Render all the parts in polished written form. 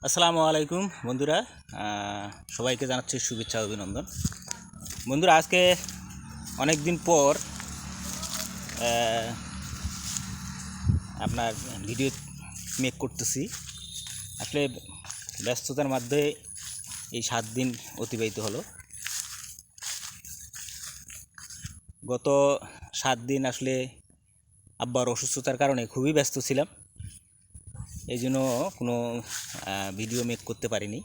আসসালামু আলাইকুম বন্ধুরা, সবাইকে জানাচ্ছি শুভেচ্ছা অভিনন্দন। বন্ধুরা, আজকে অনেক দিন পর আপনার ভিডিও মেক করতেছি। আসলে ব্যস্ততার মধ্যে এই 7 দিন অতিবাহিত হলো। গত 7 দিন আসলে আব্বার অসুস্থতার কারণে খুবই ব্যস্ত ছিলাম, এই জন্য কোনো ভিডিও মেক করতে পারিনি।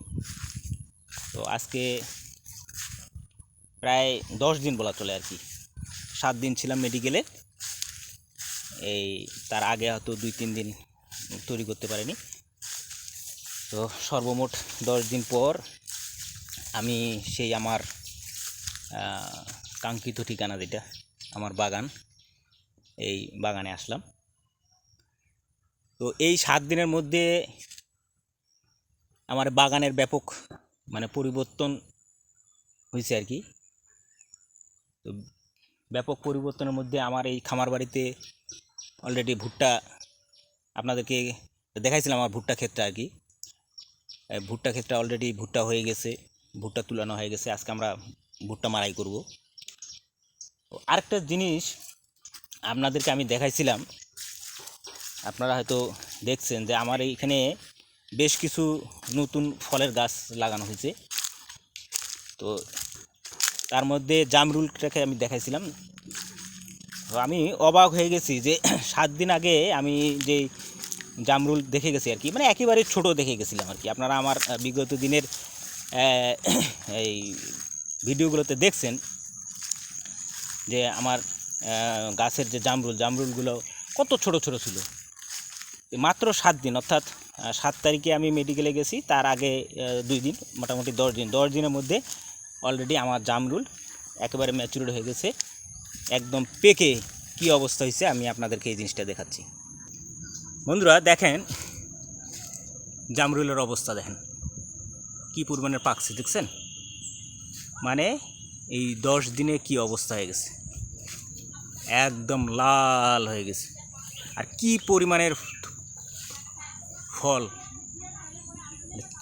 তো আজকে প্রায় 10 দিন বলা চলে আর কি। 7 দিন ছিলাম মেডিকেলে, এই তার আগে হয়তো 2-3 দিন তৈরি করতে পারিনি। তো সর্বমোট 10 দিন পর আমি সেই আমার কাঙ্ক্ষিত ঠিকানা, যেটা আমার বাগান, এই বাগানে আসলাম। তো এই 7 দিনের মধ্যে আমার বাগানের ব্যাপক পরিবর্তন হয়েছে আর কি। তো ব্যাপক পরিবর্তনের মধ্যে আমার এই খামার বাড়িতে অলরেডি ভুট্টা, আপনাদেরকে দেখাইছিলাম আমার ভুট্টা ক্ষেতটা আর কি। ভুট্টা ক্ষেতটা অলরেডি ভুট্টা হয়ে গেছে, ভুট্টা তুলানো হয়ে গেছে। আজকে আমরা ভুট্টা মারাই করব। আরেকটা জিনিস আপনাদেরকে আমি দেখাইছিলাম, আপনারা হয়তো দেখছেন যে আমার এইখানে বেশ কিছু নতুন ফলের গাছ লাগানো হয়েছে। তো তার মধ্যে জামরুলটাকে আমি দেখাইছিলাম। তো আমি অবাক হয়ে গেছি যে 7 দিন আগে আমি যে জামরুল দেখে গেছি আর কি, একেবারে ছোট দেখে গেছিলাম আর কি। আপনারা আমার বিগত দিনের এই ভিডিওগুলোতে দেখছেন যে আমার গাছের যে জামরুলগুলো কত ছোট ছোট ছিল। মাত্র 7 দিন, অর্থাৎ 7 তারিখে আমি মেডিকেলে গেছি, তার আগে 2 দিন, মোটামুটি 10 দিনের মধ্যে অলরেডি আমার জামরুল একেবারে ম্যাচুরড হয়ে গেছে, একদম পেকে কি অবস্থা হয়েছে আমি আপনাদেরকে এই জিনিসটা দেখাচ্ছি। বন্ধুরা দেখেন, জামরুলের অবস্থা দেখেন কি পরিমাণের পাকছে, দেখছেন? এই 10 দিনে কি অবস্থা হয়ে গেছে, একদম লাল হয়ে গেছে। আর কি পরিমাণের ফল,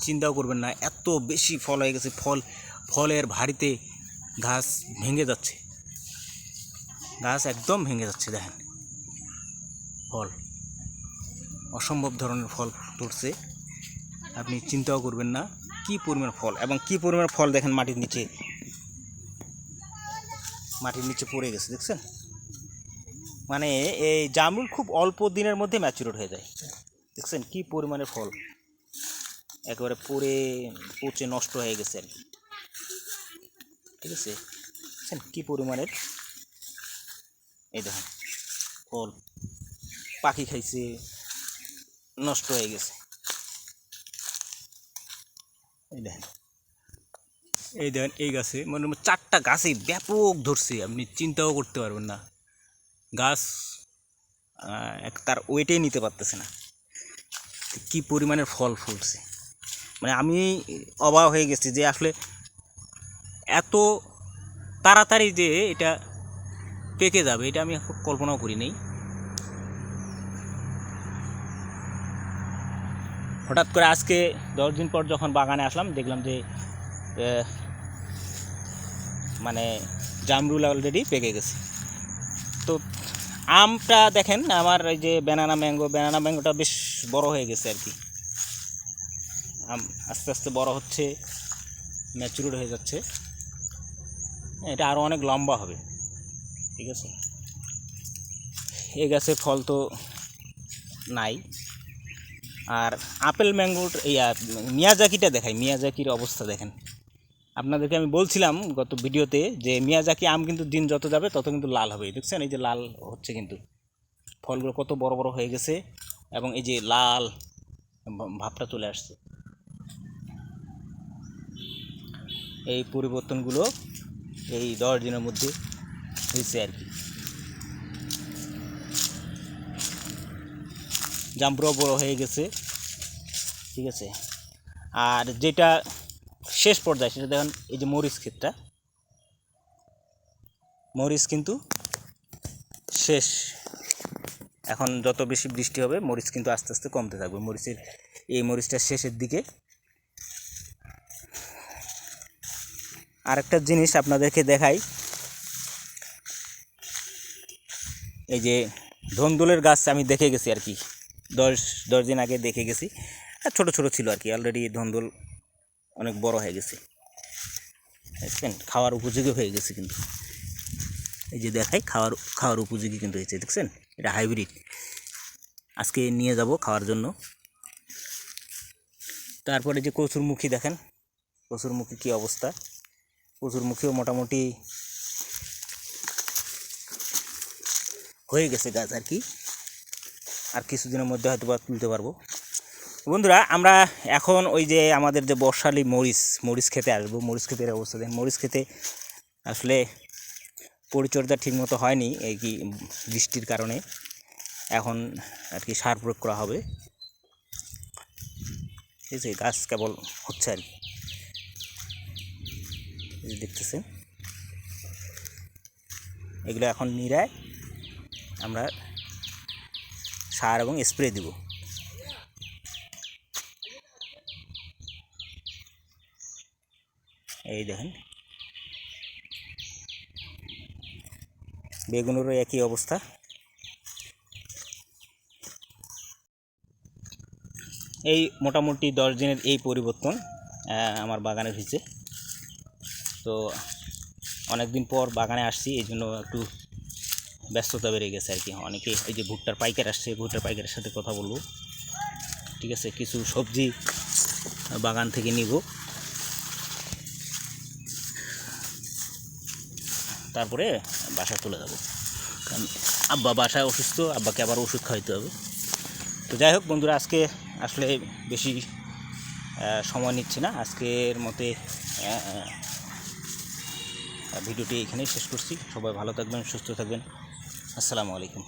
চিন্তাও করবেন না, এত বেশি ফল হয়ে গেছে। ফলের ভারিতে গাছ ভেঙে যাচ্ছে, গাছ একদম ভেঙে যাচ্ছে। দেখেন ফল, অসম্ভব ধরনের ফল পড়ছে, আপনি চিন্তাও করবেন না কি পরিমাণ ফল। এবং কি পরিমাণ ফল দেখেন মাটির নিচে পড়ে গেছে, দেখছেন? এই জামরুল খুব অল্প দিনের মধ্যে ম্যাচুরড হয়ে যায়। দেখছেন কি পরিমাণের ফল, একেবারে পচে নষ্ট হয়ে গেছে আর কি। ঠিক আছে, দেখছেন কি পরিমাণের, এই দেখেন ফল পাখি খাইছে, নষ্ট হয়ে গেছে। এই দেখেন এই গাছে 4টা গাছে ব্যাপক ধরছে, আপনি চিন্তাও করতে পারবেন না। গাছ তার ওয়েটেই নিতে পারতেছে না, কি পরিমাণের ফল ফুলছে। আমি অবাক হয়ে গেছি যে আসলে এত তাড়াতাড়ি যে এটা পেকে যাবে, এটা আমি কল্পনাও করি নাই। হঠাৎ করে আজকে 10 দিন পর যখন বাগানে আসলাম, দেখলাম যে জামরুল অলরেডি পেকে গেছে। তো আমটা দেখেন, আমার এই যে ব্যানানা ম্যাঙ্গোটা বেশ বড় হয়ে গেছে আর কি। আম আস্তে আস্তে বড় হচ্ছে, ম্যাচুরড হয়ে যাচ্ছে, এটা আরও অনেক লম্বা হবে। ঠিক আছে, এই গাছের ফল তো নাই। আর আপেল ম্যাঙ্গোর মিয়াজাকিটা দেখাই, মিয়াজাকির অবস্থা দেখেন। আপনাদেরকে আমি বলছিলাম গত ভিডিওতে যে মিয়াজাকি আম কিন্তু দিন যত যাবে তত কিন্তু লাল হবে। দেখছেন এই যে লাল হচ্ছে, কিন্তু ফলগুলো কত বড় বড় হয়ে গেছে এবং এই যে লাল ভাবটা চলে আসছে। এই পরিবর্তনগুলো এই 10 দিনের মধ্যে হয়েছে আর কি। জামরুল বড় হয়ে গেছে, ঠিক আছে। আর যেটা শেষ পর্যায়ে সেটা দেখেন, এই যে মরিচ ক্ষেতটা, মরিচ কিন্তু শেষ। এখন যত বেশি বৃষ্টি হবে মরিচ কিন্তু আস্তে আস্তে কমতে থাকবে। এই মরিচটা শেষের দিকে, আরেকটা জিনিস আপনাদেরকে দেখাই, এই যে ধন্দুলের গাছ আমি দেখে গেছি আর কি, 10 দিন আগে দেখে গেছি। ছোট ছোট ছিল আর কি, অলরেডি ধন্দুল অনেক বড় হয়ে গেছে, দেখছেন, খাওয়ার উপযোগী হয়ে গেছে। কিন্তু এই যে দেখাই, খাওয়ার উপযোগী কিন্তু হয়েছে, দেখছেন, এটা হাইব্রিড। আজকে নিয়ে যাব খাওয়ার জন্য। তারপরে যে কচুরমুখী দেখেন, কচুরমুখী কী অবস্থা, কচুরমুখীও মোটামুটি হয়ে গেছে গাছ আর কি, আর কিছুদিনের মধ্যে হয়তো বা তুলতে পারবো। বন্ধুরা, আমরা এখন ওই যে আমাদের যে বর্ষালি মরিচ খেতে আসবো। মরিচ ক্ষেতের অবস্থা দেখেন, মরিচ খেতে আসলে পরিচর্যা ঠিকমতো হয়নি এই কি বৃষ্টির কারণে, এখন আর কি সার প্রয়োগ করা হবে। এই যে গাছ কেবল হচ্ছে আর কি, দেখতেছেন, এগুলো এখন নিরায় আমরা সার এবং স্প্রে দিব। এই দেখেন, বেগুনেরও একই অবস্থা। এই মোটামুটি 10 দিনের এই পরিবর্তন আমার বাগানে হয়েছে। তো অনেক দিন পর বাগানে আসছি, এই জন্য একটু ব্যস্ততা বেড়ে গেছে আর কি। অনেকে এই যে ভুট্টার পাইকার আসছে, ভুট্টার পাইকারের সাথে কথা বলবো, ঠিক আছে, কিছু সবজি বাগান থেকে নিব, তারপরে বাসায় চলে যাব, কারণ আব্বা বাসায় অসুস্থ, আব্বাকে আবার ওষুধ খাওয়াইতে হবে। তো যাই হোক বন্ধুরা, আজকে আসলে বেশি সময় নিচ্ছি না, আজকের মতে ভিডিওটি এখানেই শেষ করছি। সবাই ভালো থাকবেন, সুস্থ থাকবেন। আসসালামু আলাইকুম।